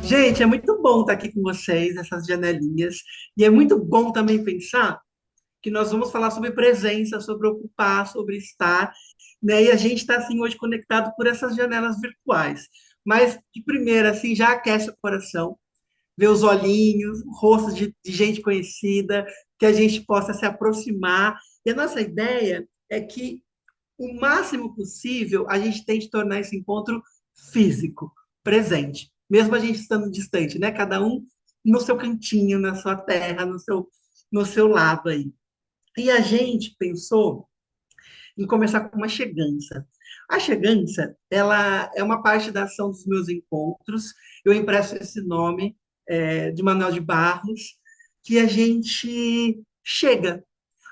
Gente, é muito bom estar aqui com vocês, nessas janelinhas. E é muito bom também pensar que nós vamos falar sobre presença, sobre ocupar, sobre estar, né? E a gente está, assim, hoje conectado por essas janelas virtuais. Mas, de primeira, assim, já aquece o coração, ver os olhinhos, o rosto de gente conhecida, que a gente possa se aproximar. E a nossa ideia é que o máximo possível, a gente tente tornar esse encontro físico, presente, mesmo a gente estando distante, né? Cada um no seu cantinho, na sua terra, no seu lado aí. E a gente pensou em começar com uma chegança. A chegança, ela é uma parte da ação dos meus encontros. Eu empresto esse nome de Manuel de Barros, que a gente chega,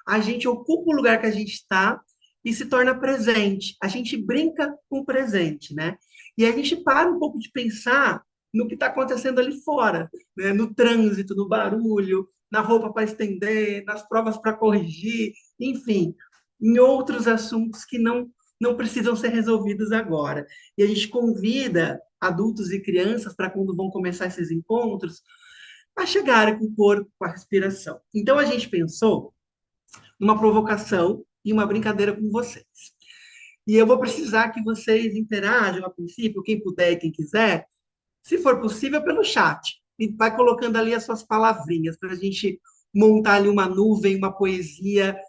a gente ocupa o lugar que a gente está e se torna presente. A gente brinca com o presente, né? E a gente para um pouco de pensar no que está acontecendo ali fora, né? No trânsito, no barulho, na roupa para estender, nas provas para corrigir, enfim, em outros assuntos que não precisam ser resolvidos agora. E a gente convida adultos e crianças para quando vão começar esses encontros a chegarem com o corpo, com a respiração. Então a gente pensou numa provocação e uma brincadeira com vocês. E eu vou precisar que vocês interajam a princípio, quem puder e quem quiser, se for possível, pelo chat. E vai colocando ali as suas palavrinhas para a gente montar ali uma nuvem, uma poesia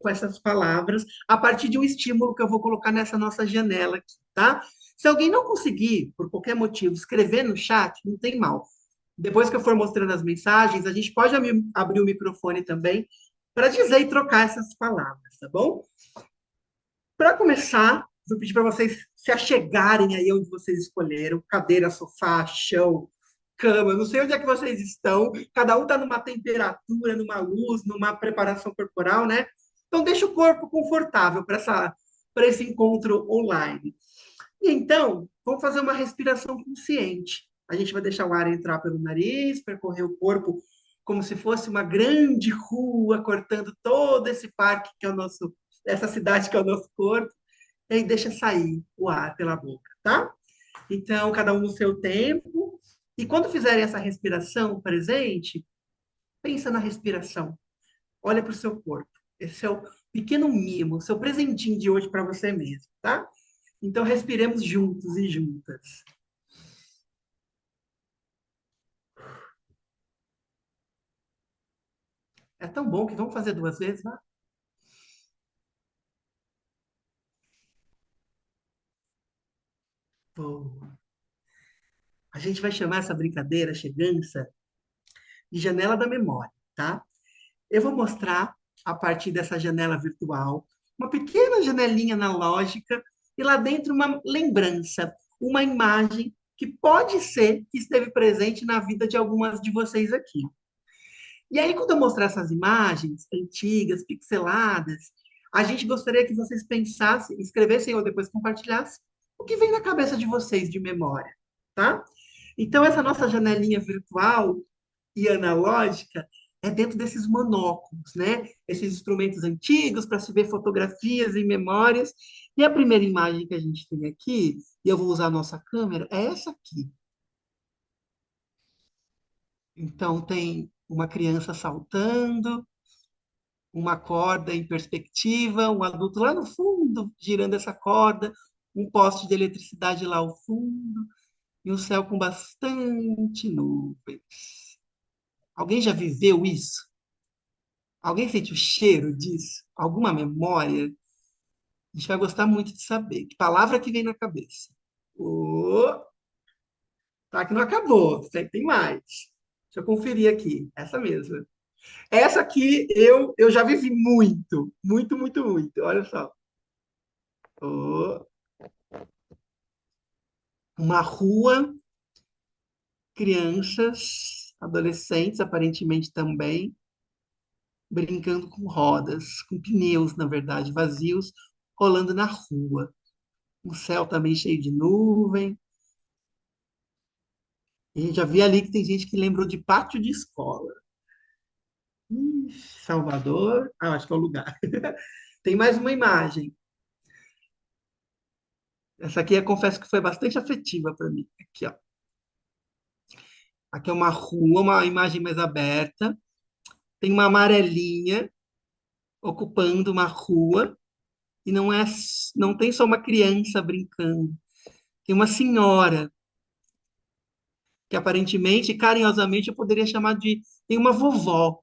com essas palavras, a partir de um estímulo que eu vou colocar nessa nossa janela aqui, tá? Se alguém não conseguir, por qualquer motivo, escrever no chat, não tem mal. Depois que eu for mostrando as mensagens, a gente pode abrir o microfone também para dizer e trocar essas palavras, tá bom? Para começar, vou pedir para vocês se achegarem aí onde vocês escolheram, cadeira, sofá, chão, cama, não sei onde é que vocês estão, cada um está numa temperatura, numa luz, numa preparação corporal, né? Então deixa o corpo confortável para esse encontro online. E então, vamos fazer uma respiração consciente. A gente vai deixar o ar entrar pelo nariz, percorrer o corpo como se fosse uma grande rua, cortando todo esse parque que é o nosso, essa cidade que é o nosso corpo, e aí deixa sair o ar pela boca, tá? Então, cada um no seu tempo. E quando fizerem essa respiração presente, pensa na respiração. Olha para o seu corpo. Esse é o pequeno mimo, seu presentinho de hoje para você mesmo, tá? Então, respiremos juntos e juntas. É tão bom que vamos fazer duas vezes, né? Boa. A gente vai chamar essa brincadeira, chegança, de janela da memória, tá? Eu vou mostrar, a partir dessa janela virtual, uma pequena janelinha analógica e lá dentro uma lembrança, uma imagem que pode ser que esteve presente na vida de algumas de vocês aqui. E aí, quando eu mostrar essas imagens antigas, pixeladas, a gente gostaria que vocês pensassem, escrevessem ou depois compartilhassem o que vem na cabeça de vocês de memória, tá? Então, essa nossa janelinha virtual e analógica é dentro desses monóculos, né? Esses instrumentos antigos para se ver fotografias e memórias. E a primeira imagem que a gente tem aqui, e eu vou usar a nossa câmera, é essa aqui. Então, tem uma criança saltando, uma corda em perspectiva, um adulto lá no fundo girando essa corda, um poste de eletricidade lá ao fundo, e um céu com bastante nuvens. Alguém já viveu isso? Alguém sente o cheiro disso? Alguma memória? A gente vai gostar muito de saber. Que palavra que vem na cabeça? Oh, tá que não acabou. Tem mais. Deixa eu conferir aqui. Essa mesma. Essa aqui eu já vivi muito. Muito, muito, muito. Olha só. Oh, uma rua, crianças, adolescentes, aparentemente também, brincando com rodas, com pneus, na verdade, vazios, rolando na rua. O céu também cheio de nuvem. A gente já vi ali que tem gente que lembrou de pátio de escola. Salvador, acho que é o lugar. Tem mais uma imagem. Essa aqui eu confesso que foi bastante afetiva para mim. Aqui, ó. Aqui é uma rua, uma imagem mais aberta. Tem uma amarelinha ocupando uma rua e não tem só uma criança brincando. Tem uma senhora que aparentemente, carinhosamente, eu poderia chamar de tem uma vovó.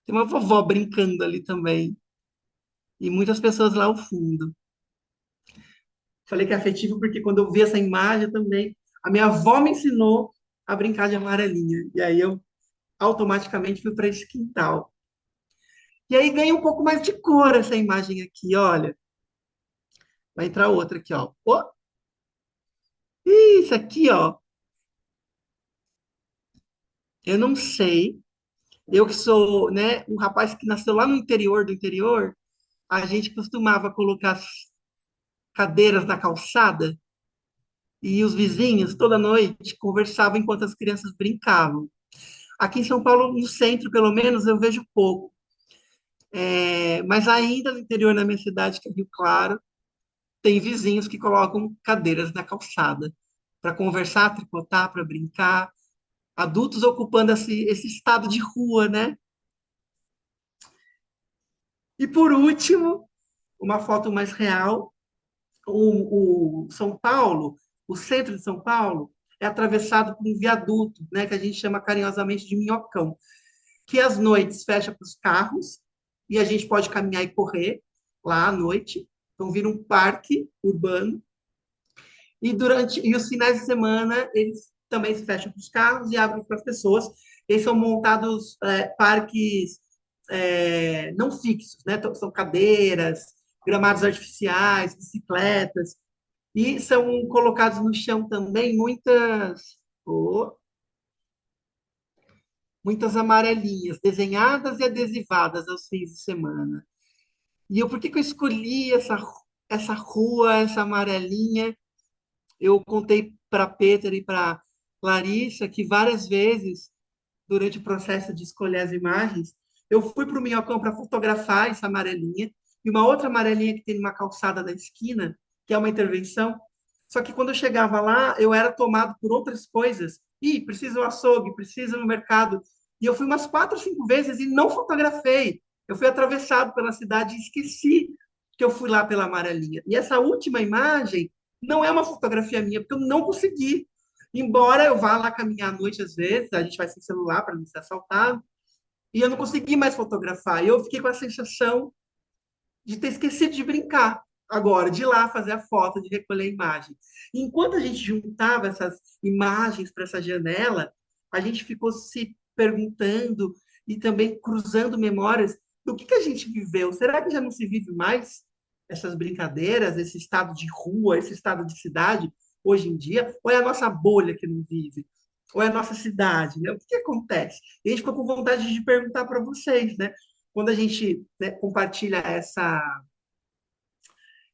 Tem uma vovó brincando ali também e muitas pessoas lá ao fundo. Falei que é afetivo porque quando eu vi essa imagem também, a minha avó me ensinou a brincar de amarelinha. E aí eu automaticamente fui para esse quintal. E aí ganha um pouco mais de cor essa imagem aqui, olha. Vai entrar outra aqui, ó. Isso aqui, ó. Eu não sei. Eu que sou, né, um rapaz que nasceu lá no interior do interior, a gente costumava colocar as cadeiras na calçada e os vizinhos toda noite conversavam enquanto as crianças brincavam. Aqui em São Paulo, no centro, pelo menos, eu vejo pouco. Mas ainda no interior da minha cidade, que é Rio Claro, tem vizinhos que colocam cadeiras na calçada para conversar, tricotar, para brincar. Adultos ocupando esse estado de rua, né? E por último, uma foto mais real, o São Paulo, o centro de São Paulo, é atravessado por um viaduto, né, que a gente chama carinhosamente de Minhocão, que às noites fecha para os carros e a gente pode caminhar e correr lá à noite. Então vira um parque urbano e os finais de semana eles também se fecham para os carros e abrem para as pessoas. Eles são montados parques não fixos, né? Então, são cadeiras, gramados artificiais, bicicletas, e são colocados no chão também oh, muitas amarelinhas, desenhadas e adesivadas aos fins de semana. E por que que eu escolhi essa rua, essa amarelinha? Eu contei para Peter e para Larissa que várias vezes, durante o processo de escolher as imagens, eu fui para o Minhocão para fotografar essa amarelinha e uma outra amarelinha que tem numa calçada da esquina, que é uma intervenção. Só que quando eu chegava lá, eu era tomado por outras coisas. Ih, precisa um açougue, precisa no mercado. E eu fui umas 4 ou 5 vezes e não fotografei. Eu fui atravessado pela cidade e esqueci que eu fui lá pela amarelinha. E essa última imagem não é uma fotografia minha, porque eu não consegui. Embora eu vá lá caminhar à noite às vezes, a gente vai sem celular para não ser assaltado, e eu não consegui mais fotografar. E eu fiquei com a sensação de ter esquecido de brincar agora, de ir lá fazer a foto, de recolher a imagem. E enquanto a gente juntava essas imagens para essa janela, a gente ficou se perguntando e também cruzando memórias do que a gente viveu. Será que já não se vive mais essas brincadeiras, esse estado de rua, esse estado de cidade hoje em dia? Ou é a nossa bolha que não vive? Ou é a nossa cidade, né? O que acontece? E a gente ficou com vontade de perguntar para vocês, né? Quando a gente, né, compartilha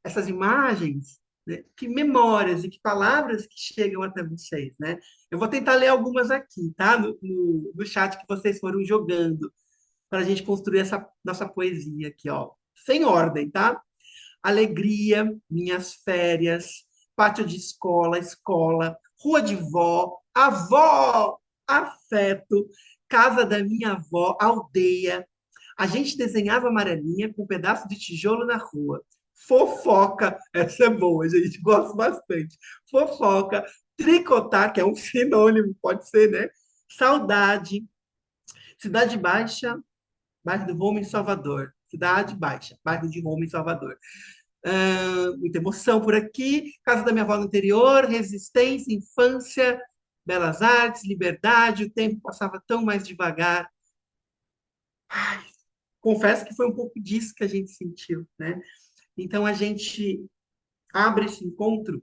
essas imagens, né, que memórias e que palavras que chegam até vocês, né? Eu vou tentar ler algumas aqui, tá? No chat que vocês foram jogando, para a gente construir essa nossa poesia aqui, ó. Sem ordem, tá? Alegria, minhas férias, pátio de escola, escola, rua de vó, avó, afeto, casa da minha avó, aldeia. A gente desenhava amarelinha com um pedaço de tijolo na rua. Fofoca, essa é boa, gente, gosto bastante. Fofoca, tricotar, que é um sinônimo, pode ser, né? Saudade, Cidade Baixa, bairro do Roma em Salvador. Cidade Baixa, bairro de Roma em Salvador. Muita emoção por aqui. Casa da minha avó no interior, resistência, infância, belas artes, liberdade. O tempo passava tão mais devagar. Confesso que foi um pouco disso que a gente sentiu, né? Então a gente abre esse encontro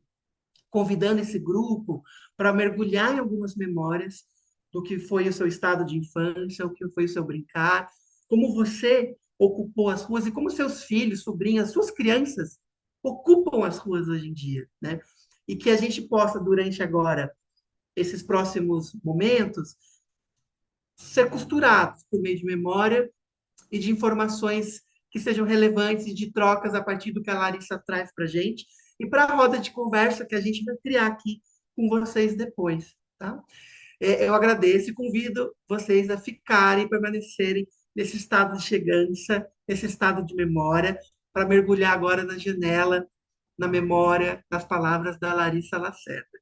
convidando esse grupo para mergulhar em algumas memórias do que foi o seu estado de infância, o que foi o seu brincar, como você ocupou as ruas e como seus filhos, sobrinhas, suas crianças ocupam as ruas hoje em dia, né? E que a gente possa, durante agora, esses próximos momentos, ser costurados por meio de memória e de informações que sejam relevantes e de trocas a partir do que a Larissa traz para a gente. e para a roda de conversa que a gente vai criar aqui com vocês depois, tá? Eu agradeço e convido vocês a ficarem, permanecerem nesse estado de chegança, nesse estado de memória, para mergulhar agora na janela, na memória, nas palavras da Larissa Lacerda.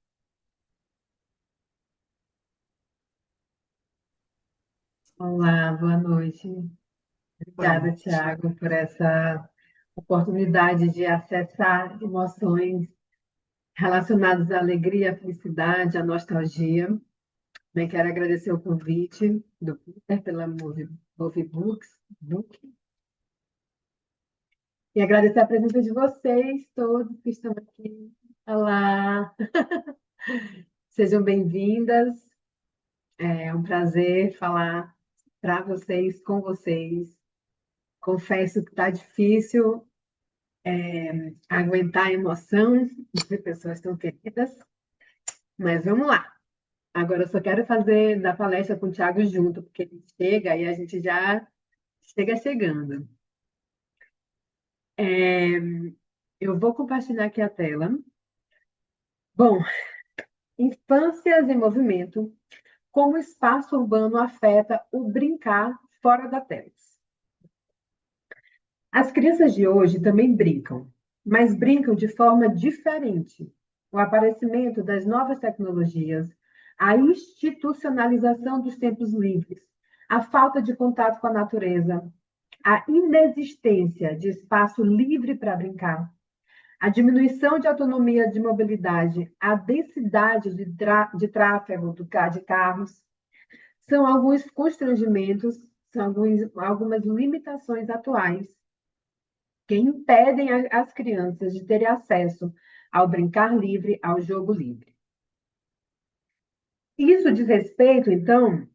Olá, boa noite. Boa Obrigada, noite. Tiago, por essa oportunidade de acessar emoções relacionadas à alegria, à felicidade, à nostalgia. Também quero agradecer o convite do Peter pela Movie Book, e agradecer a presença de vocês todos que estão aqui. Olá, sejam bem-vindas. É um prazer falar para vocês, com vocês. Confesso que está difícil aguentar a emoção de pessoas tão queridas, mas vamos lá. Agora eu só quero fazer da palestra com o Thiago junto, porque ele chega e a gente já chega chegando. Eu vou compartilhar aqui a tela. Bom, infâncias em movimento, como o espaço urbano afeta o brincar fora da telas. As crianças de hoje também brincam, mas brincam de forma diferente. O aparecimento das novas tecnologias, a institucionalização dos tempos livres, a falta de contato com a natureza, a inexistência de espaço livre para brincar, a diminuição de autonomia de mobilidade, a densidade de tráfego de carros, são alguns constrangimentos, são algumas limitações atuais que impedem as crianças de terem acesso ao brincar livre, ao jogo livre. Isso diz respeito, então,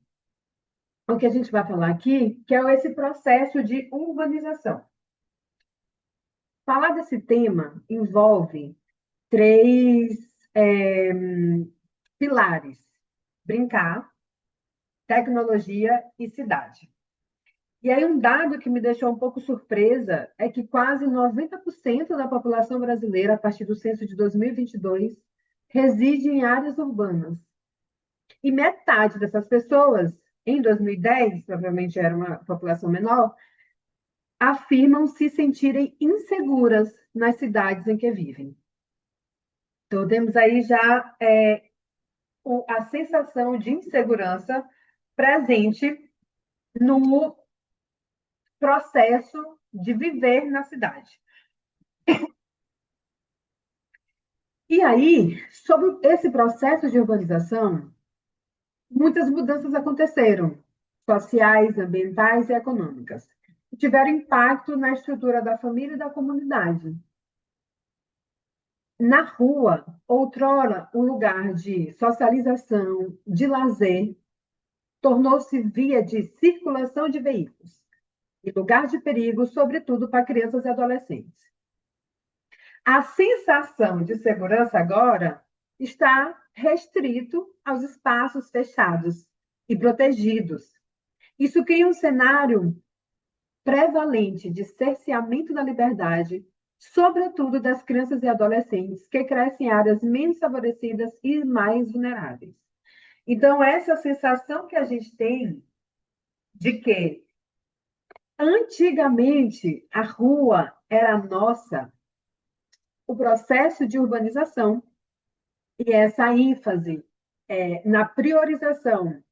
ao que a gente vai falar aqui, que é esse processo de urbanização. Falar desse tema envolve três é, pilares: brincar, tecnologia e cidade. E aí, um dado que me deixou um pouco surpresa é que quase 90% da população brasileira, a partir do censo de 2022, reside em áreas urbanas. E metade dessas pessoas, em 2010, provavelmente era uma população menor, afirmam se sentirem inseguras nas cidades em que vivem. Então, temos aí já a sensação de insegurança presente no processo de viver na cidade. E aí, sobre esse processo de urbanização, muitas mudanças aconteceram, sociais, ambientais e econômicas, que tiveram impacto na estrutura da família e da comunidade. Na rua, outrora um lugar de socialização, de lazer, tornou-se via de circulação de veículos e lugar de perigo, sobretudo para crianças e adolescentes. A sensação de segurança agora está restrito aos espaços fechados e protegidos. Isso cria um cenário prevalente de cerceamento da liberdade, sobretudo das crianças e adolescentes que crescem em áreas menos favorecidas e mais vulneráveis. Então, essa sensação que a gente tem de que antigamente a rua era nossa, o processo de urbanização e essa ênfase na priorização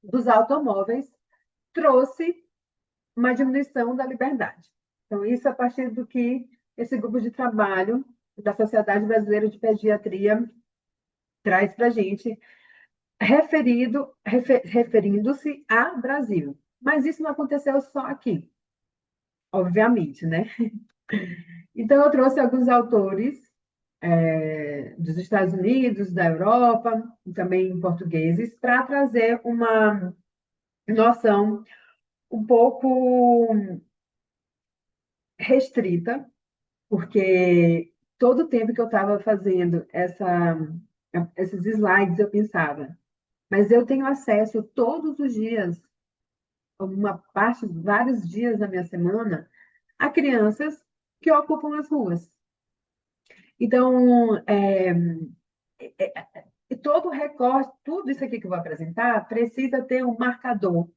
dos automóveis trouxe uma diminuição da liberdade. Então, isso a partir do que esse grupo de trabalho da Sociedade Brasileira de Pediatria traz para a gente, referindo-se a Brasil. Mas isso não aconteceu só aqui, obviamente, né? Então, eu trouxe alguns autores dos Estados Unidos, da Europa, também portugueses, para trazer uma noção um pouco restrita, porque todo o tempo que eu estava fazendo esses slides, eu pensava, mas eu tenho acesso todos os dias, uma parte, vários dias da minha semana, a crianças que ocupam as ruas. Então, todo recorte, tudo isso aqui que eu vou apresentar, precisa ter um marcador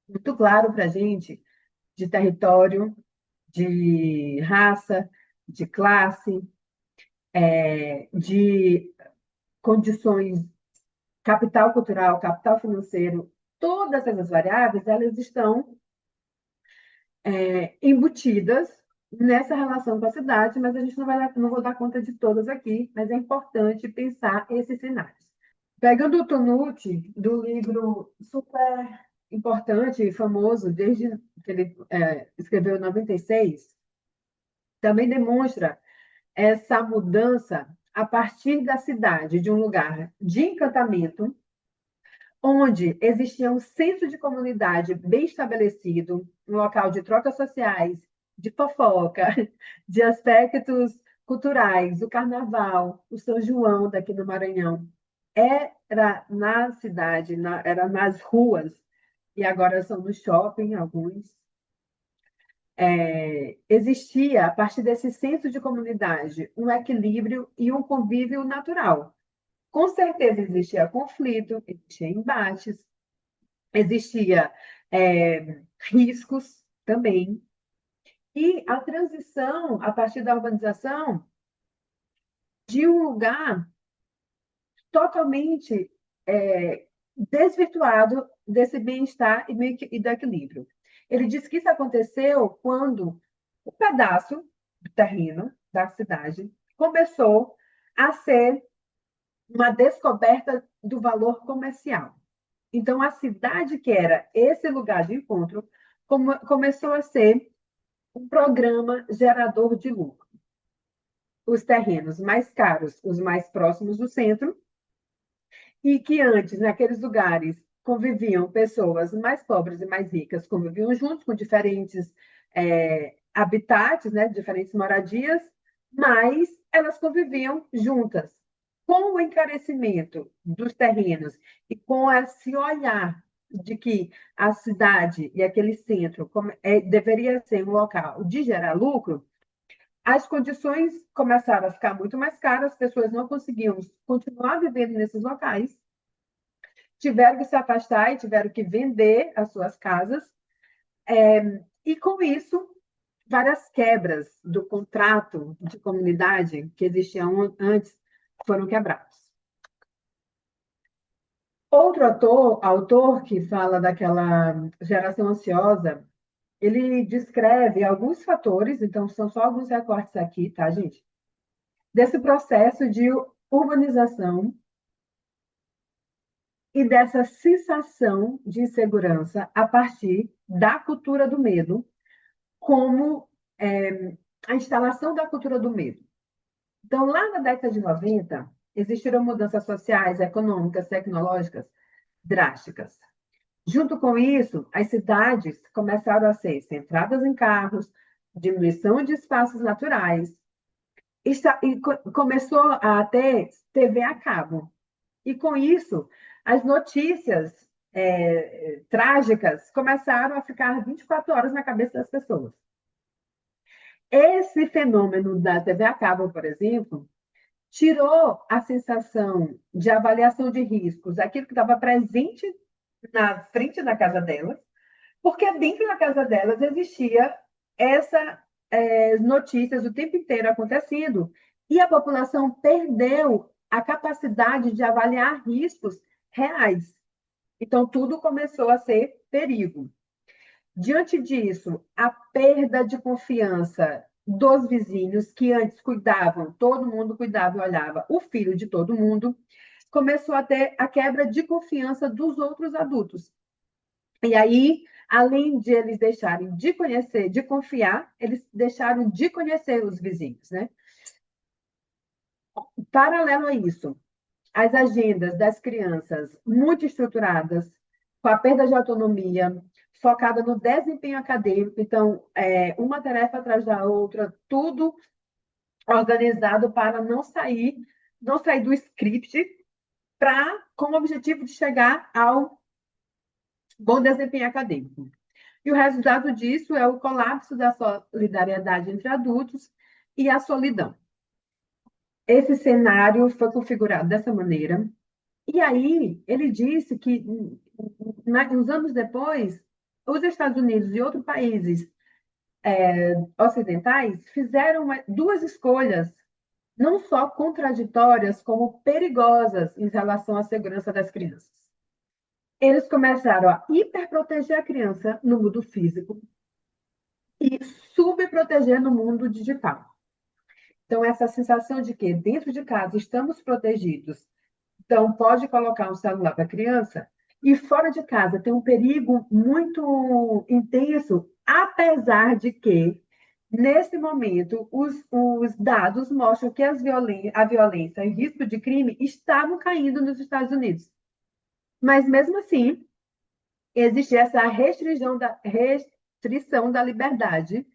muito claro para a gente de território, de raça, de classe, de condições, capital cultural, capital financeiro, todas essas variáveis, elas estão embutidas nessa relação com a cidade, mas a gente não vou dar conta de todas aqui, mas é importante pensar esses cenários. Pegando o Tonucci, do livro super importante e famoso, desde que ele escreveu em 96, também demonstra essa mudança a partir da cidade, de um lugar de encantamento, onde existia um centro de comunidade bem estabelecido, um local de trocas sociais, de fofoca, de aspectos culturais, o carnaval, o São João daqui no Maranhão. Era na cidade, era nas ruas, e agora são no shopping, alguns. Existia, a partir desse senso de comunidade, um equilíbrio e um convívio natural. Com certeza existia conflito, existia embates, existia riscos também. E a transição, a partir da urbanização, de um lugar totalmente desvirtuado desse bem-estar e do equilíbrio. Ele diz que isso aconteceu quando o pedaço do terreno da cidade começou a ser uma descoberta do valor comercial. Então, a cidade, que era esse lugar de encontro, começou a ser um programa gerador de lucro. Os terrenos mais caros, os mais próximos do centro, e que antes, naqueles lugares, conviviam pessoas mais pobres e mais ricas, conviviam juntos com diferentes habitats, né, diferentes moradias, mas elas conviviam juntas. Com o encarecimento dos terrenos e com esse olhar de que a cidade e aquele centro deveria ser um local de gerar lucro, as condições começaram a ficar muito mais caras, as pessoas não conseguiam continuar vivendo nesses locais, tiveram que se afastar e tiveram que vender as suas casas, e com isso, várias quebras do contrato de comunidade que existiam antes foram quebrados. Outro autor que fala daquela geração ansiosa, ele descreve alguns fatores, então são só alguns recortes aqui, tá, gente? Desse processo de urbanização e dessa sensação de insegurança a partir da cultura do medo, como a instalação da cultura do medo. Então, lá na década de 90, existiram mudanças sociais, econômicas, tecnológicas drásticas. Junto com isso, as cidades começaram a ser centradas em carros, diminuição de espaços naturais, e começou a ter TV a cabo. E com isso, as notícias trágicas começaram a ficar 24 horas na cabeça das pessoas. Esse fenômeno da TV a cabo, por exemplo, tirou a sensação de avaliação de riscos, aquilo que estava presente na frente da casa delas, porque dentro da casa delas existia essas notícias o tempo inteiro acontecendo, e a população perdeu a capacidade de avaliar riscos reais. Então, tudo começou a ser perigo. Diante disso, a perda de confiança dos vizinhos, que antes cuidavam, todo mundo cuidava e olhava o filho de todo mundo, começou a ter a quebra de confiança dos outros adultos. E aí, além de eles deixarem de conhecer, de confiar, eles deixaram de conhecer os vizinhos, né? Paralelo a isso, as agendas das crianças muito estruturadas, com a perda de autonomia, focada no desempenho acadêmico, então, uma tarefa atrás da outra, tudo organizado para não sair do script, com o objetivo de chegar ao bom desempenho acadêmico. E o resultado disso é o colapso da solidariedade entre adultos e a solidão. esse cenário foi configurado dessa maneira. E aí, ele disse que, uns anos depois, os Estados Unidos e outros países ocidentais fizeram duas escolhas, não só contraditórias, como perigosas em relação à segurança das crianças. Eles começaram a hiperproteger a criança no mundo físico e subproteger no mundo digital. Então, essa sensação de que dentro de casa estamos protegidos, então pode colocar um celular para a criança, e fora de casa tem um perigo muito intenso, apesar de que, nesse momento, os dados mostram que a violência e risco de crime estavam caindo nos Estados Unidos. Mas, mesmo assim, existe essa restrição da liberdade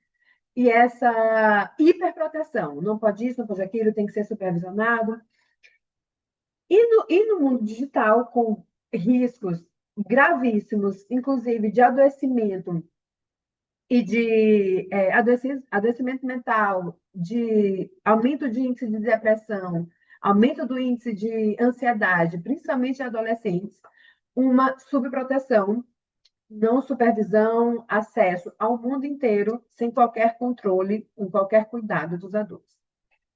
e essa hiperproteção. Não pode isso, não pode aquilo, tem que ser supervisionado. E no mundo digital, com riscos gravíssimos, inclusive de adoecimento e de adoecimento mental, de aumento de índice de depressão, aumento do índice de ansiedade, principalmente em adolescentes, uma subproteção, não supervisão, acesso ao mundo inteiro, sem qualquer controle, com qualquer cuidado dos adultos.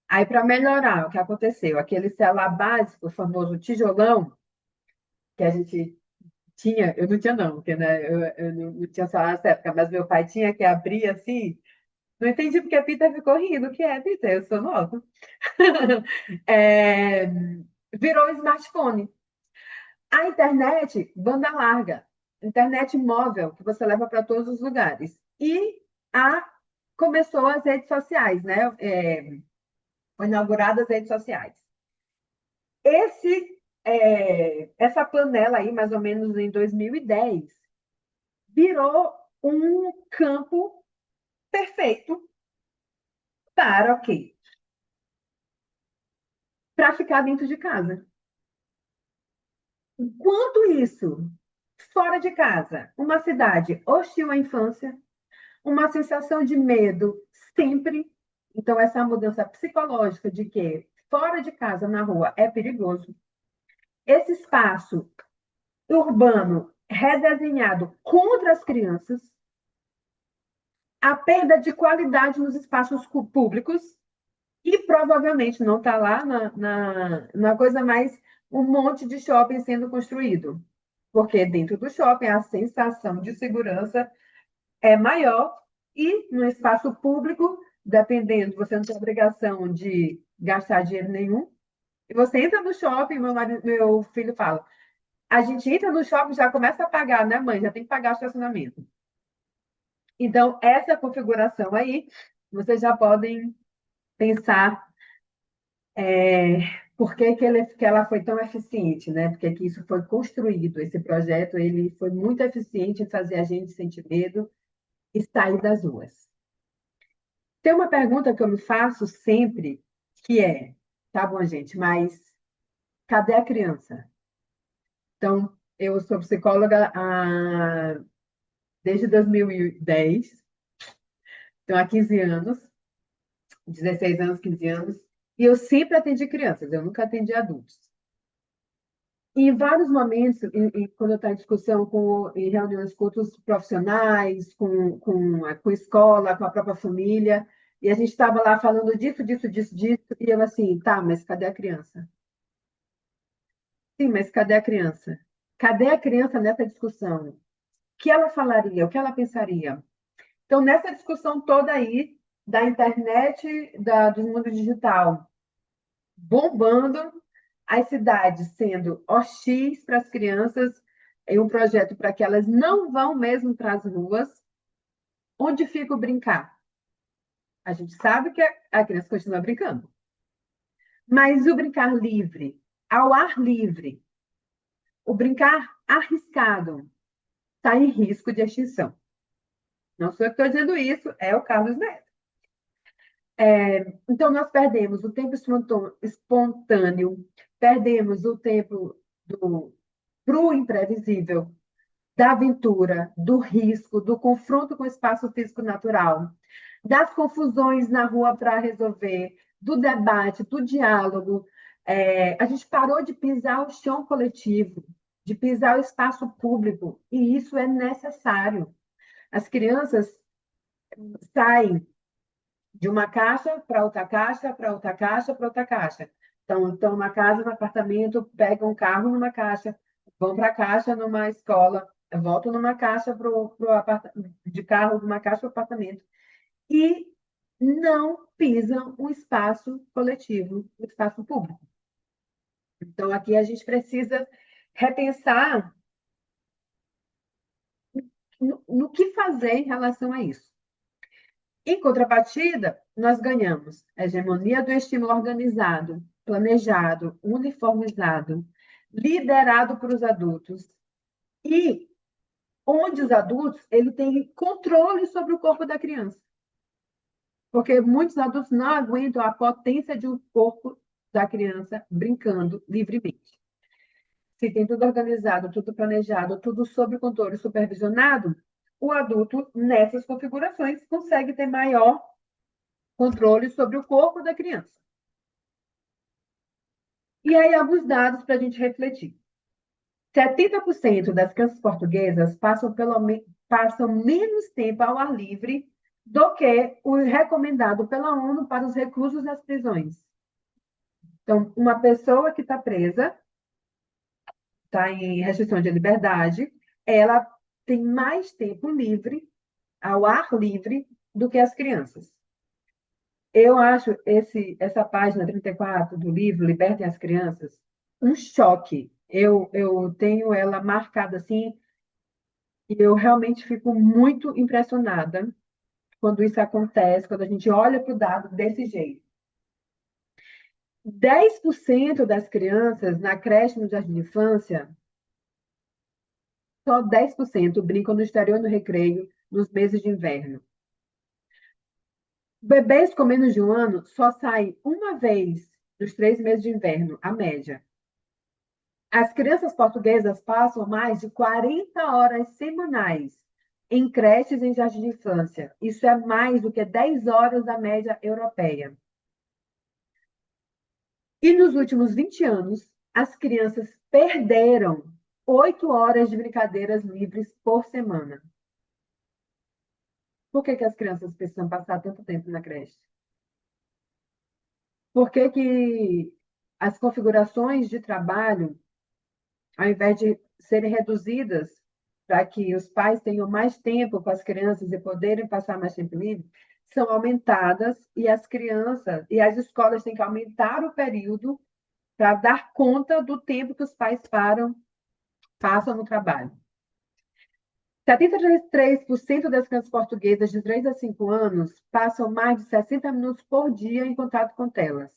Aí, para melhorar, o que aconteceu? Aquele celular básico, o famoso tijolão, que a gente tinha, eu não tinha não, porque né, eu não tinha celular nessa época, mas meu pai tinha que abrir assim. Não entendi porque a Pita ficou rindo. O que é, Pita? Eu sou nova. É, virou um smartphone. A internet, banda larga. Internet móvel, que você leva para todos os lugares. E começou as redes sociais, né? Foi inauguradas as redes sociais. Essa panela aí, mais ou menos em 2010, virou um campo perfeito para o quê? Para ficar dentro de casa. Enquanto isso, fora de casa, uma cidade hostil à infância, uma sensação de medo sempre. Então, essa mudança psicológica de que fora de casa, na rua, é perigoso. Esse espaço urbano redesenhado contra as crianças, a perda de qualidade nos espaços públicos, e provavelmente não está lá na coisa mais um monte de shopping sendo construído. Porque dentro do shopping a sensação de segurança é maior e no espaço público, dependendo, você não tem obrigação de gastar dinheiro nenhum. E você entra no shopping, meu filho fala, a gente entra no shopping já começa a pagar, né, mãe? Já tem que pagar o estacionamento. Então, essa configuração aí, vocês já podem pensar por que ela foi tão eficiente, né? Porque que isso foi construído, esse projeto, ele foi muito eficiente em fazer a gente sentir medo e sair das ruas. Tem uma pergunta que eu me faço sempre, que é, tá bom, gente, mas cadê a criança? Então, eu sou psicóloga desde 2010, então há 15 anos, 16 anos, 15 anos, e eu sempre atendi crianças, eu nunca atendi adultos. E em vários momentos, quando eu estou em discussão em reuniões com outros profissionais, com escola, com a própria família, e a gente estava lá falando disso, disso, disso, disso, e eu assim, tá, mas cadê a criança? Sim, mas cadê a criança? Cadê a criança nessa discussão? O que ela falaria? O que ela pensaria? Então, nessa discussão toda aí, da internet, do mundo digital, bombando, as cidades sendo hostis para as crianças, em um projeto para que elas não vão mesmo para as ruas, onde fica o brincar? A gente sabe que a criança continua brincando. Mas o brincar livre, ao ar livre, o brincar arriscado, está em risco de extinção. Não sou eu que estou dizendo isso, é o Carlos Neto. Então, nós perdemos o tempo espontâneo, perdemos o tempo para o imprevisível, da aventura, do risco, do confronto com o espaço físico natural, das confusões na rua para resolver, do debate, do diálogo. A gente parou de pisar o chão coletivo, de pisar o espaço público, e isso é necessário. As crianças saem de uma caixa para outra caixa, para outra caixa, para outra caixa. Então, estão numa casa, no apartamento, pegam um carro numa caixa, vão para a caixa numa escola, voltam numa caixa de carro, de uma caixa para o apartamento. E não pisam o espaço coletivo, o espaço público. Então, aqui a gente precisa repensar no que fazer em relação a isso. Em contrapartida, nós ganhamos a hegemonia do estímulo organizado, planejado, uniformizado, liderado por os adultos, e onde os adultos ele têm controle sobre o corpo da criança. Porque muitos adultos não aguentam a potência de um corpo da criança brincando livremente. Se tem tudo organizado, tudo planejado, tudo sob controle supervisionado, o adulto, nessas configurações, consegue ter maior controle sobre o corpo da criança. E aí, alguns dados para a gente refletir. 70% das crianças portuguesas passam menos tempo ao ar livre do que o recomendado pela ONU para os reclusos nas prisões. Então, uma pessoa que está presa, está em restrição de liberdade, ela tem mais tempo livre, ao ar livre, do que as crianças. Eu acho essa página 34 do livro Libertem as Crianças um choque. Eu tenho ela marcada assim, e eu realmente fico muito impressionada quando isso acontece, quando a gente olha para o dado desse jeito. 10% das crianças na creche no jardim de infância, só 10% brincam no exterior e no recreio nos meses de inverno. Bebês com menos de um ano só saem uma vez nos 3 meses de inverno, a média. As crianças portuguesas passam mais de 40 horas semanais em creches em jardim de infância. Isso é mais do que 10 horas da média europeia. E nos últimos 20 anos, as crianças perderam 8 horas de brincadeiras livres por semana. Por que as crianças precisam passar tanto tempo na creche? Por que as configurações de trabalho, ao invés de serem reduzidas para que os pais tenham mais tempo com as crianças e poderem passar mais tempo livre, são aumentadas e as crianças e as escolas têm que aumentar o período para dar conta do tempo que os pais passam no trabalho. 73% das crianças portuguesas de 3 a 5 anos passam mais de 60 minutos por dia em contato com telas.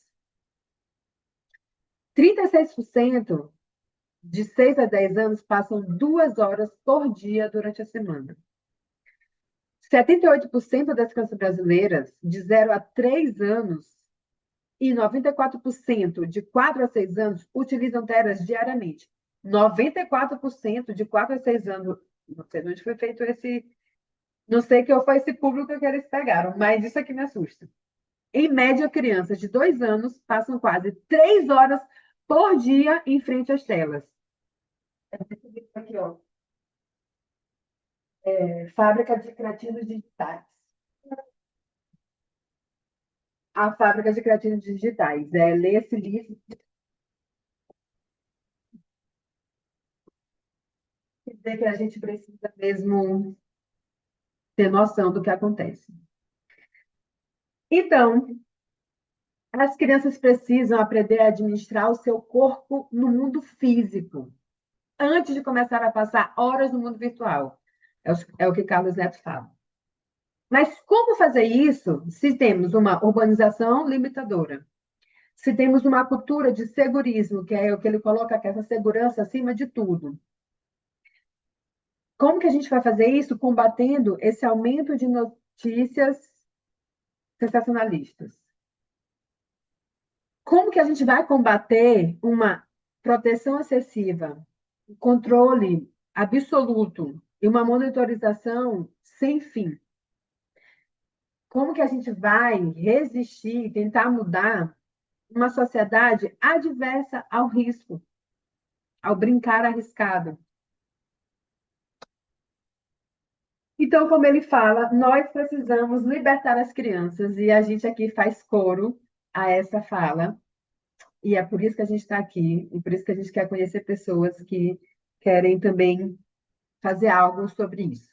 36% de 6 a 10 anos passam 2 horas por dia durante a semana. 78% das crianças brasileiras de 0 a 3 anos e 94% de 4 a 6 anos utilizam telas diariamente. 94% de 4 a 6 anos. Não sei onde foi feito esse. Não sei que foi esse público que eles pegaram, mas isso aqui me assusta. Em média, crianças de 2 anos passam quase 3 horas por dia em frente às telas. Aqui, ó. Fábrica de Creativos Digitais. A Fábrica de Creativos Digitais. Ler esse livro. Quer dizer que a gente precisa mesmo ter noção do que acontece. Então, as crianças precisam aprender a administrar o seu corpo no mundo físico, antes de começar a passar horas no mundo virtual. É o que Carlos Neto fala. Mas como fazer isso se temos uma urbanização limitadora? Se temos uma cultura de segurismo, que é o que ele coloca, que é essa segurança acima de tudo. Como que a gente vai fazer isso combatendo esse aumento de notícias sensacionalistas? Como que a gente vai combater uma proteção excessiva, um controle absoluto e uma monitorização sem fim? como que a gente vai resistir, tentar mudar uma sociedade adversa ao risco, ao brincar arriscado. Então, como ele fala, nós precisamos libertar as crianças, e a gente aqui faz coro a essa fala, e é por isso que a gente está aqui, e por isso que a gente quer conhecer pessoas que querem também fazer algo sobre isso.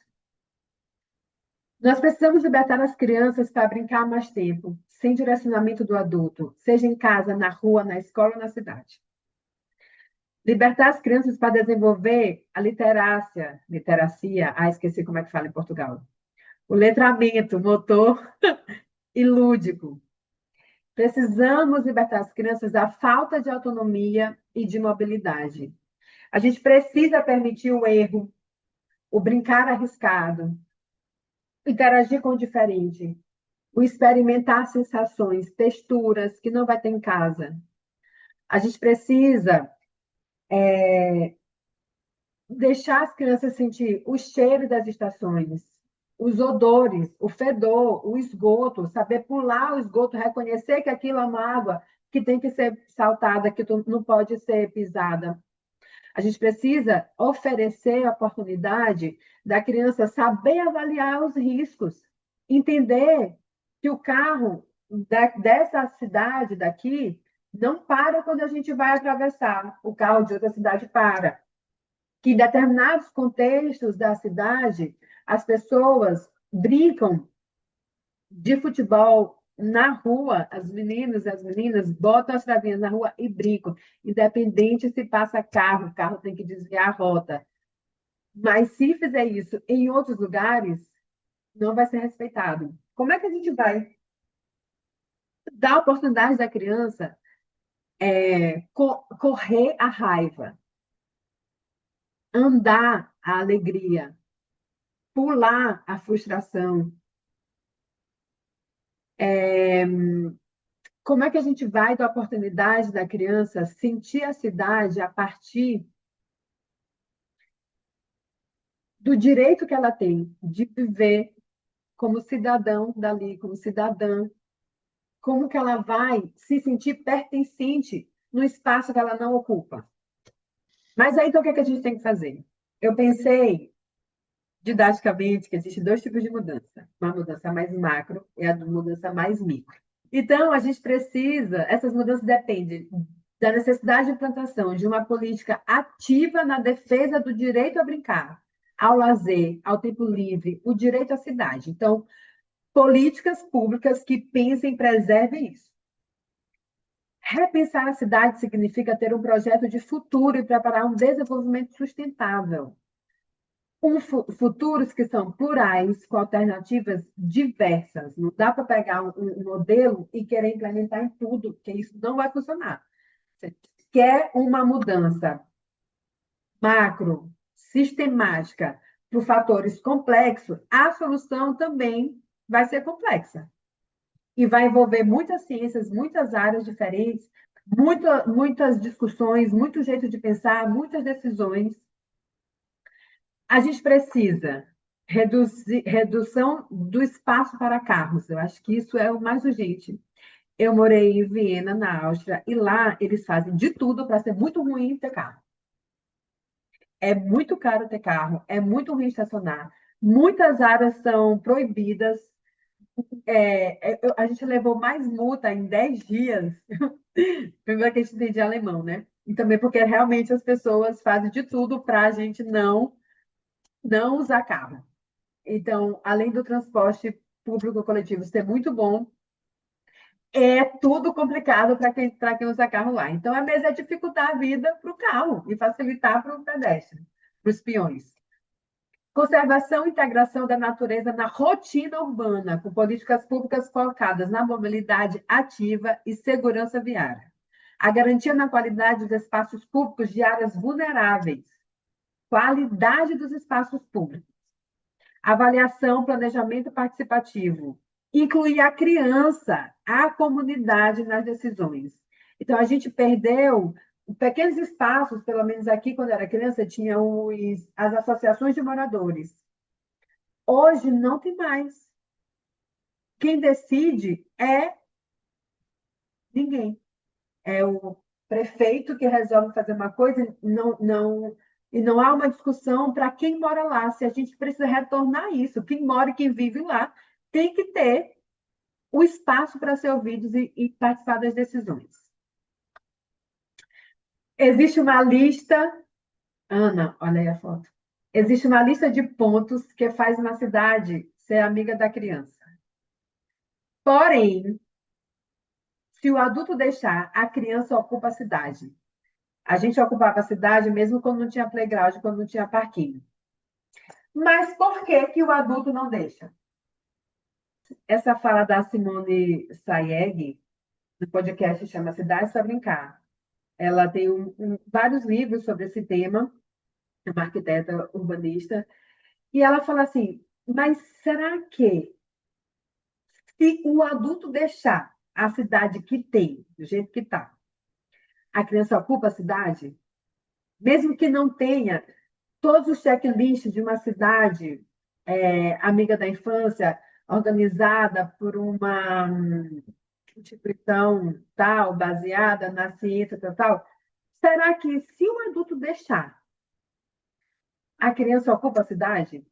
Nós precisamos libertar as crianças para brincar mais tempo, sem direcionamento do adulto, seja em casa, na rua, na escola ou na cidade. Libertar as crianças para desenvolver a literacia, esqueci como é que fala em Portugal. O letramento motor e lúdico. Precisamos libertar as crianças da falta de autonomia e de mobilidade. A gente precisa permitir o erro, o brincar arriscado, interagir com o diferente, o experimentar sensações, texturas que não vai ter em casa. A gente precisa deixar as crianças sentir o cheiro das estações, os odores, o fedor, o esgoto, saber pular o esgoto, reconhecer que aquilo é uma água que tem que ser saltada, que não pode ser pisada. A gente precisa oferecer a oportunidade da criança saber avaliar os riscos, entender que o carro dessa cidade daqui não para quando a gente vai atravessar, o carro de outra cidade para. Que em determinados contextos da cidade, as pessoas brincam de futebol na rua, as meninas e as meninas botam as travinhas na rua e brincam, independente se passa carro, o carro tem que desviar a rota. Mas se fizer isso em outros lugares, não vai ser respeitado. Como é que a gente vai dar a oportunidade da criança correr a raiva, andar a alegria, pular a frustração? Como é que a gente vai dar a oportunidade da criança sentir a cidade a partir do direito que ela tem de viver como cidadão dali, como cidadã? Como que ela vai se sentir pertencente no espaço que ela não ocupa? Mas aí, então, o que é que a gente tem que fazer? Eu pensei, didaticamente, que existem dois tipos de mudança. Uma mudança mais macro e a mudança mais micro. Então, a gente precisa, essas mudanças dependem da necessidade de implantação de uma política ativa na defesa do direito a brincar, ao lazer, ao tempo livre, o direito à cidade. Então, políticas públicas que pensem e preservem isso. Repensar a cidade significa ter um projeto de futuro e preparar um desenvolvimento sustentável. Futuros que são plurais, com alternativas diversas. Não dá para pegar um modelo e querer implementar em tudo, porque isso não vai funcionar. Você quer uma mudança macro, sistemática, por fatores complexos, a solução também vai ser complexa. E vai envolver muitas ciências, muitas áreas diferentes, muitas discussões, muito jeito de pensar, muitas decisões. A gente precisa redução do espaço para carros. Eu acho que isso é o mais urgente. Eu morei em Viena, na Áustria, e lá eles fazem de tudo para ser muito ruim ter carro. É muito caro ter carro, é muito ruim estacionar. Muitas áreas são proibidas. A gente levou mais multa em 10 dias. Primeiro que a gente entende alemão, né? E também porque realmente as pessoas fazem de tudo para a gente não usar carro. Então, além do transporte público coletivo ser muito bom, é tudo complicado para quem usa carro lá. Então, a mesa é dificultar a vida para o carro e facilitar para o pedestre, para os peões. Conservação e integração da natureza na rotina urbana, com políticas públicas focadas na mobilidade ativa e segurança viária. A garantia na qualidade dos espaços públicos de áreas vulneráveis. Qualidade dos espaços públicos. Avaliação, planejamento participativo. Incluir a criança, a comunidade nas decisões. Então, a gente perdeu pequenos espaços, pelo menos aqui, quando eu era criança, tinha as associações de moradores. Hoje não tem mais. quem decide é ninguém. É o prefeito que resolve fazer uma coisa, e não há uma discussão para quem mora lá, se a gente precisa retornar isso. Quem mora e quem vive lá tem que ter o espaço para ser ouvidos e participar das decisões. Existe uma lista, Ana, olha aí a foto. Existe uma lista de pontos que faz uma cidade ser amiga da criança. Porém, se o adulto deixar, a criança ocupa a cidade. A gente ocupava a cidade mesmo quando não tinha playground, quando não tinha parquinho. Mas por que que o adulto não deixa? Essa fala da Simone Sayegh, no podcast chama Cidade para Brincar. Ela tem vários livros sobre esse tema, é uma arquiteta urbanista, e ela fala assim, mas será que se o adulto deixar a cidade que tem, do jeito que está, a criança ocupa a cidade? Mesmo que não tenha todos os checklists de uma cidade amiga da infância, organizada por uma instituição tal, baseada na ciência tal, será que se o adulto deixar, a criança ocupa a cidade?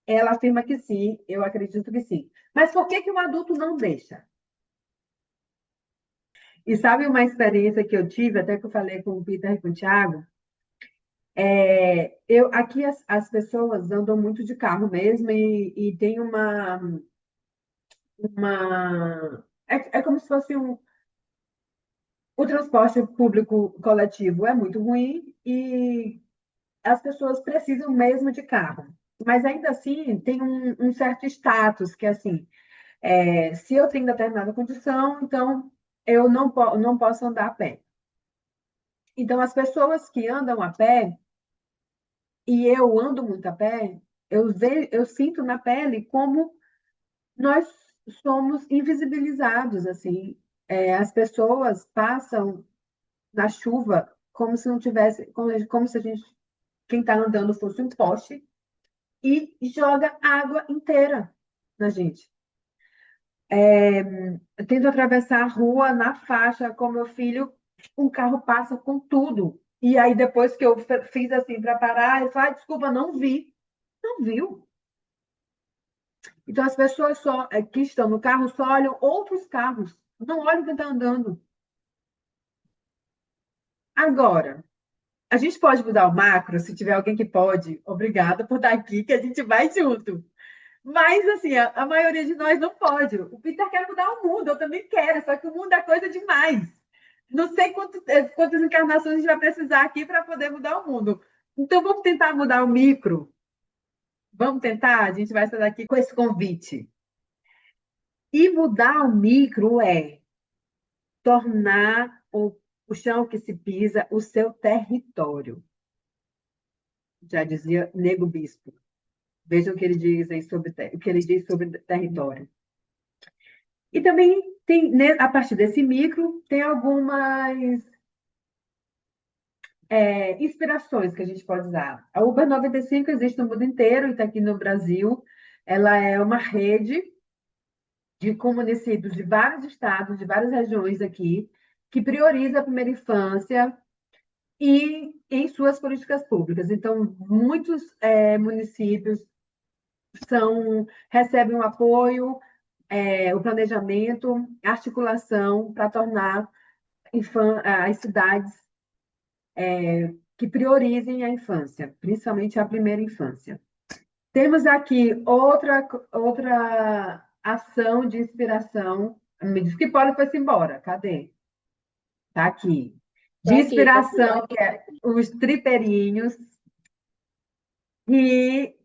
Ela afirma que sim, eu acredito que sim. Mas por que que o adulto não deixa? E sabe uma experiência que eu tive, até que eu falei com o Peter e com o Thiago? Aqui as pessoas andam muito de carro mesmo e tem é como se fosse o transporte público coletivo é muito ruim e as pessoas precisam mesmo de carro. Mas ainda assim tem um certo status que assim, se eu tenho determinada condição, então eu não posso andar a pé. Então as pessoas que andam a pé e eu ando muito a pé, eu sinto na pele como nós somos invisibilizados, assim. As pessoas passam na chuva como se não tivesse, como se a gente, quem está andando fosse um poste e joga água inteira na gente. Eu tento atravessar a rua na faixa com meu filho, um carro passa com tudo. E aí, depois que eu fiz assim para parar, ele fala, desculpa, não vi. Não viu? Então, as pessoas que estão no carro só olham outros carros, não olham quem está andando. Agora, a gente pode mudar o macro, se tiver alguém que pode. Obrigada por estar aqui, que a gente vai junto. Mas, assim, a maioria de nós não pode. O Peter quer mudar o mundo, eu também quero, só que o mundo é coisa demais. Não sei quantas encarnações a gente vai precisar aqui para poder mudar o mundo. Então, vamos tentar mudar o micro. Vamos tentar? A gente vai sair daqui com esse convite. E mudar o micro é tornar o chão que se pisa o seu território. Já dizia Nego Bispo. Vejam o que ele diz aí o que ele diz sobre território. E também tem, né, a partir desse micro, tem algumas inspirações que a gente pode usar. A Uber 95 existe no mundo inteiro e está aqui no Brasil. Ela é uma rede de municípios de vários estados, de várias regiões aqui, que prioriza a primeira infância e em suas políticas públicas. Então, muitos municípios recebem um apoio, o planejamento, a articulação para tornar as cidades que priorizem a infância, principalmente a primeira infância. Temos aqui outra ação de inspiração. Me diz que Polly foi-se embora. Cadê? Está aqui. De inspiração, que é os tripeirinhos, que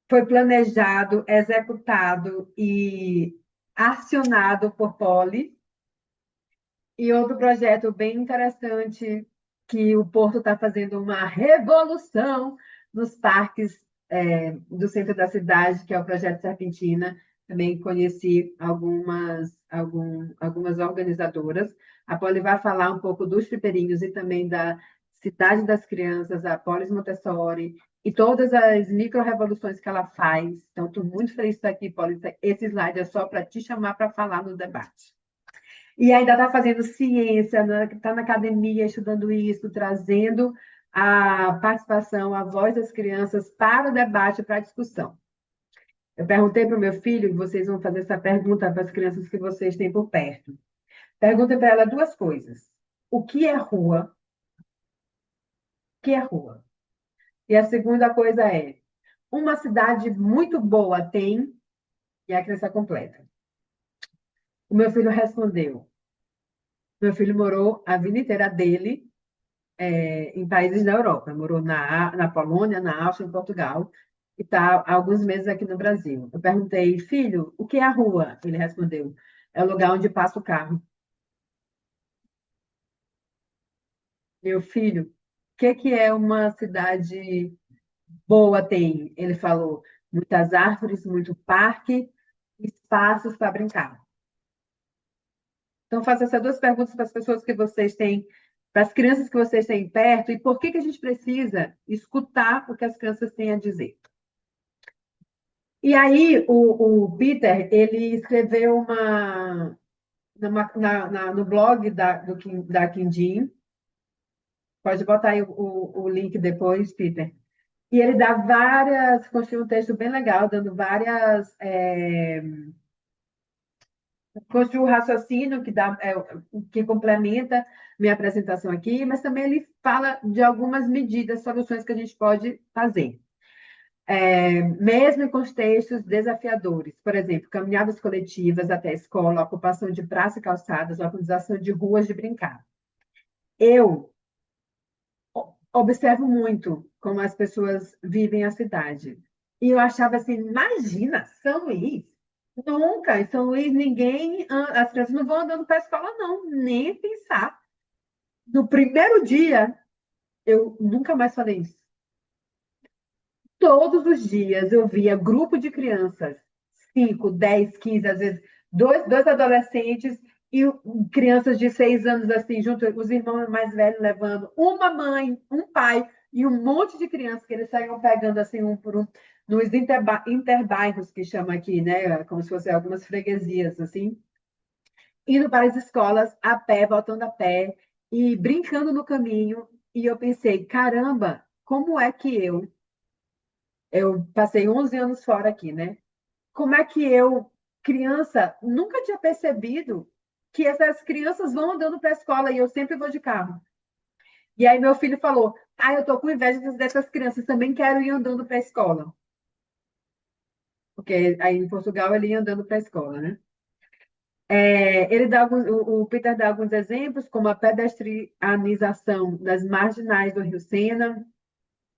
foi planejado, executado e acionado por Polly. E outro projeto bem interessante, que o Porto está fazendo uma revolução nos parques do centro da cidade, que é o Projeto Serpentina. Também conheci algumas organizadoras. A Poli vai falar um pouco dos tripeirinhos e também da Cidade das Crianças, a Polis Montessori, e todas as micro-revoluções que ela faz. Então, estou muito feliz de estar aqui, Paulista. Esse slide é só para te chamar para falar no debate. E ainda está fazendo ciência, está na academia estudando isso, trazendo a participação, a voz das crianças para o debate, para a discussão. Eu perguntei para o meu filho, e vocês vão fazer essa pergunta para as crianças que vocês têm por perto. Perguntem para ela duas coisas. O que é rua? O que é rua? E a segunda coisa é, uma cidade muito boa tem, e a criança completa. O meu filho respondeu. Meu filho morou a vida inteira dele em países da Europa. Morou na Polônia, na Áustria, em Portugal, e está há alguns meses aqui no Brasil. Eu perguntei, filho, o que é a rua? Ele respondeu, é o lugar onde passa o carro. Meu filho, o que é uma cidade boa tem? Ele falou, muitas árvores, muito parque, espaços para brincar. Então, faço essas duas perguntas para as pessoas que vocês têm, para as crianças que vocês têm perto, e por que a gente precisa escutar o que as crianças têm a dizer. E aí, o Peter, ele escreveu no blog da Quindim, pode botar aí o link depois, Peter. E ele dá construiu um texto bem legal, dando várias. Construiu um raciocínio que complementa minha apresentação aqui, mas também ele fala de algumas medidas, soluções que a gente pode fazer. Mesmo em contextos desafiadores, por exemplo, caminhadas coletivas até a escola, ocupação de praça e calçadas, organização de ruas de brincar. Eu observo muito como as pessoas vivem a cidade. E eu achava assim, imagina, São Luís, nunca, em São Luís ninguém, as crianças não vão andando para a escola, não, nem pensar. No primeiro dia, eu nunca mais falei isso. Todos os dias eu via grupo de crianças, 5, 10, 15, às vezes dois adolescentes e crianças de 6 anos assim, junto, os irmãos mais velhos levando uma mãe, um pai e um monte de crianças que eles saíam pegando assim um por um, nos interbairros que chama aqui, né? Como se fossem algumas freguesias assim, indo para as escolas a pé, voltando a pé e brincando no caminho. E eu pensei, caramba, como é que eu passei 11 anos fora aqui, né? Como é que eu, criança, nunca tinha percebido que essas crianças vão andando para a escola e eu sempre vou de carro. E aí meu filho falou, eu tô com inveja dessas crianças, também quero ir andando para a escola. Porque aí em Portugal ele ia andando para a escola, né? O Peter dá alguns exemplos, como a pedestrianização das marginais do Rio Sena,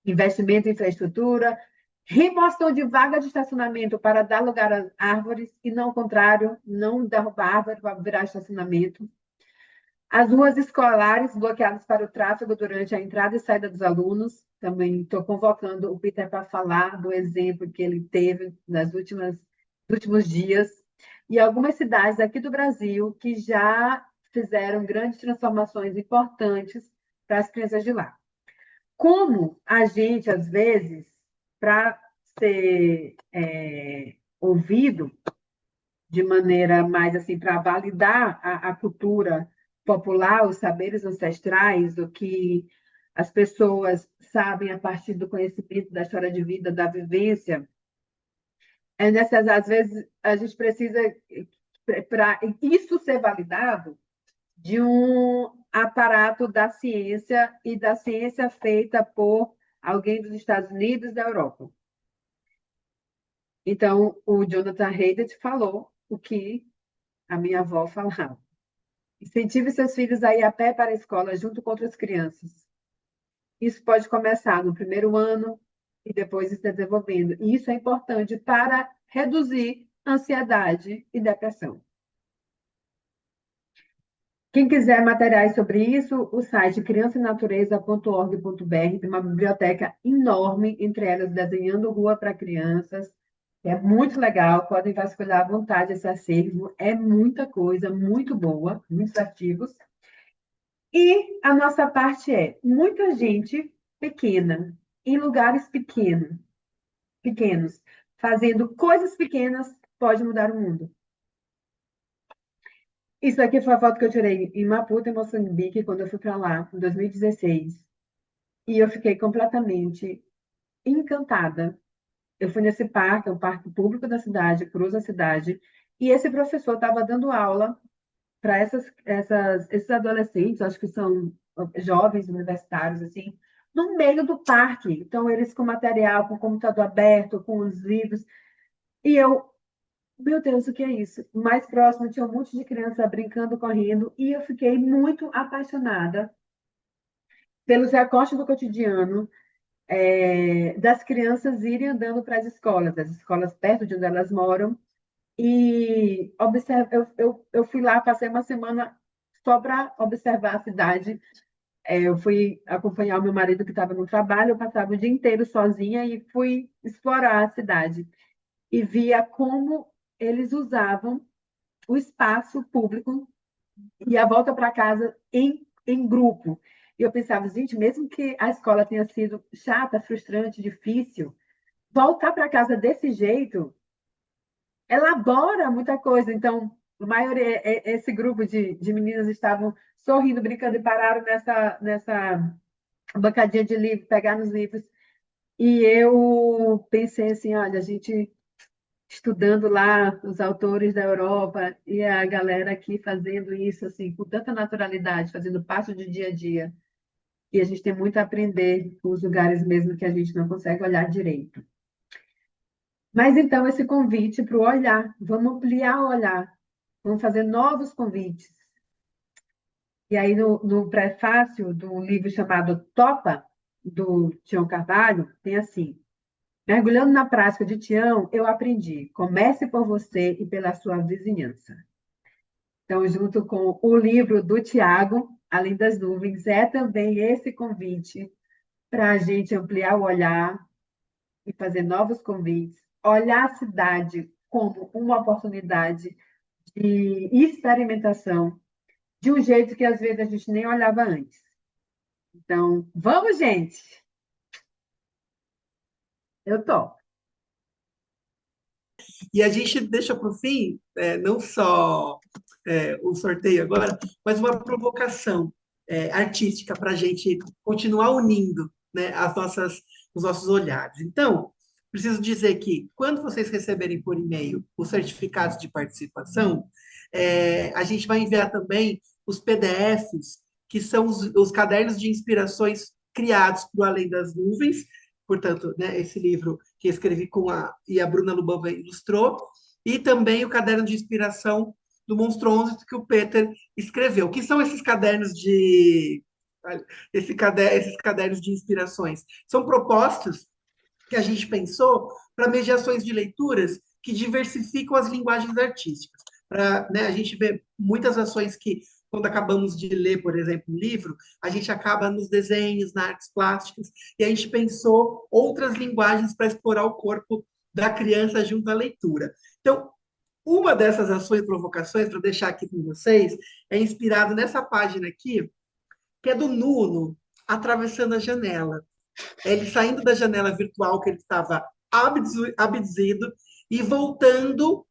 investimento em infraestrutura, remoção de vaga de estacionamento para dar lugar às árvores e não o contrário, não derrubar árvore para virar estacionamento. As ruas escolares bloqueadas para o tráfego durante a entrada e saída dos alunos. Também estou convocando o Peter para falar do exemplo que ele teve nos últimos dias. E algumas cidades aqui do Brasil que já fizeram grandes transformações importantes para as crianças de lá. Como a gente, às vezes, para ser ouvido de maneira mais assim, para validar a cultura popular, os saberes ancestrais, o que as pessoas sabem a partir do conhecimento da história de vida, da vivência, às vezes a gente precisa, para isso ser validado, de um aparato da ciência e da ciência feita por alguém dos Estados Unidos e da Europa. Então, o Jonathan Haidt falou o que a minha avó falava. Incentive seus filhos a ir a pé para a escola junto com outras crianças. Isso pode começar no primeiro ano e depois ir se desenvolvendo. E isso é importante para reduzir ansiedade e depressão. Quem quiser materiais sobre isso, o site criançanatureza.org.br tem uma biblioteca enorme, entre elas Desenhando Rua para Crianças. É muito legal, podem vasculhar à vontade esse acervo. É muita coisa, muito boa, muitos artigos. E a nossa parte é muita gente pequena em lugares pequenos, fazendo coisas pequenas, pode mudar o mundo. Isso aqui foi a foto que eu tirei em Maputo, em Moçambique, quando eu fui para lá, em 2016. E eu fiquei completamente encantada. Eu fui nesse parque, é um parque público da cidade, cruza a cidade, e esse professor estava dando aula para esses adolescentes, acho que são jovens universitários, assim, no meio do parque. Então, eles com material, com o computador aberto, com os livros. E eu, meu Deus, o que é isso? Mais próximo tinha um monte de criança brincando, correndo, e eu fiquei muito apaixonada pelos recortes do cotidiano, das crianças irem andando para as escolas perto de onde elas moram, e eu fui lá, passei uma semana só para observar a cidade. Eu fui acompanhar o meu marido que estava no trabalho, eu passava o dia inteiro sozinha e fui explorar a cidade. E via como eles usavam o espaço público e a volta para casa em grupo. E eu pensava, gente, mesmo que a escola tenha sido chata, frustrante, difícil, voltar para casa desse jeito elabora muita coisa. Então, esse grupo de meninas estavam sorrindo, brincando e pararam nessa bancadinha de livro, pegar nos livros. E eu pensei assim, olha, a gente estudando lá os autores da Europa e a galera aqui fazendo isso assim com tanta naturalidade, fazendo parte do dia a dia. E a gente tem muito a aprender com os lugares mesmo que a gente não consegue olhar direito. Mas então esse convite para o olhar, vamos ampliar o olhar, vamos fazer novos convites. E aí no prefácio do livro chamado Topa, do Tião Carvalho, tem assim: mergulhando na prática de Tião, eu aprendi. Comece por você e pela sua vizinhança. Então, junto com o livro do Tiago, Além das Nuvens, é também esse convite para a gente ampliar o olhar e fazer novos convites, olhar a cidade como uma oportunidade de experimentação, de um jeito que às vezes a gente nem olhava antes. Então, vamos, gente! Eu tô. E a gente deixa para o fim, não só o sorteio agora, mas uma provocação artística para a gente continuar unindo, né, os nossos olhares. Então, preciso dizer que quando vocês receberem por e-mail os certificados de participação, a gente vai enviar também os PDFs, que são os cadernos de inspirações criados por Além das Nuvens, portanto, né, esse livro que escrevi e a Bruna Lubova ilustrou, e também o caderno de inspiração do Monstro 11 que o Peter escreveu. O que são esses cadernos esses cadernos de inspirações? São propostas que a gente pensou para mediações de leituras que diversificam as linguagens artísticas. A gente vê muitas ações que, quando acabamos de ler, por exemplo, um livro, a gente acaba nos desenhos, nas artes plásticas, e a gente pensou outras linguagens para explorar o corpo da criança junto à leitura. Então, uma dessas ações e provocações, para deixar aqui com vocês, é inspirado nessa página aqui, que é do Nuno, atravessando a janela. Ele saindo da janela virtual que ele estava abduzido e voltando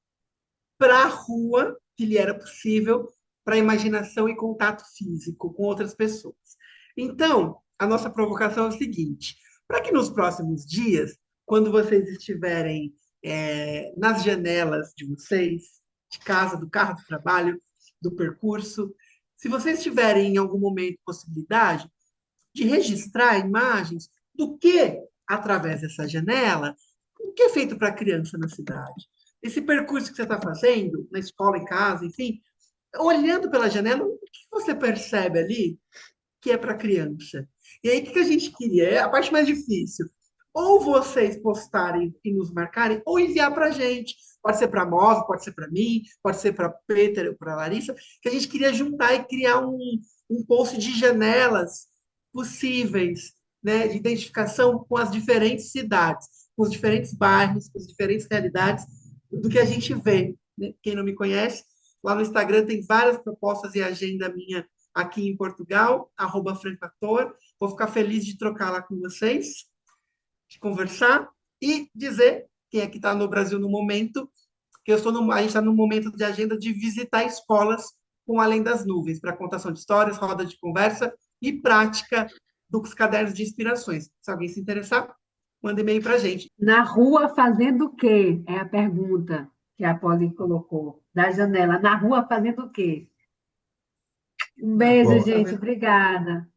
para a rua que lhe era possível, para a imaginação e contato físico com outras pessoas. Então, a nossa provocação é o seguinte: para que nos próximos dias, quando vocês estiverem nas janelas de vocês, de casa, do carro do trabalho, do percurso, se vocês tiverem em algum momento possibilidade de registrar imagens do que, através dessa janela, o que é feito para a criança na cidade. Esse percurso que você está fazendo, na escola, em casa, enfim, olhando pela janela, o que você percebe ali que é para a criança? E aí, o que a gente queria? É a parte mais difícil. Ou vocês postarem e nos marcarem, ou enviar para a gente. Pode ser para a Mov, pode ser para mim, pode ser para Peter ou para Larissa, que a gente queria juntar e criar um post de janelas possíveis, né, de identificação com as diferentes cidades, com os diferentes bairros, com as diferentes realidades do que a gente vê. Né? Quem não me conhece, lá no Instagram tem várias propostas e agenda minha aqui em Portugal, @francator. Vou ficar feliz de trocar lá com vocês. de conversar e dizer quem é que está no Brasil no momento, que a gente está no momento de agenda de visitar escolas com Além das Nuvens, para contação de histórias, roda de conversa e prática dos cadernos de inspirações. Se alguém se interessar, manda e-mail para a gente. Na rua fazendo o quê? É a pergunta que a Polly colocou. Da janela. Na rua fazendo o quê? Um Na beijo, rua gente. fazendo Obrigada.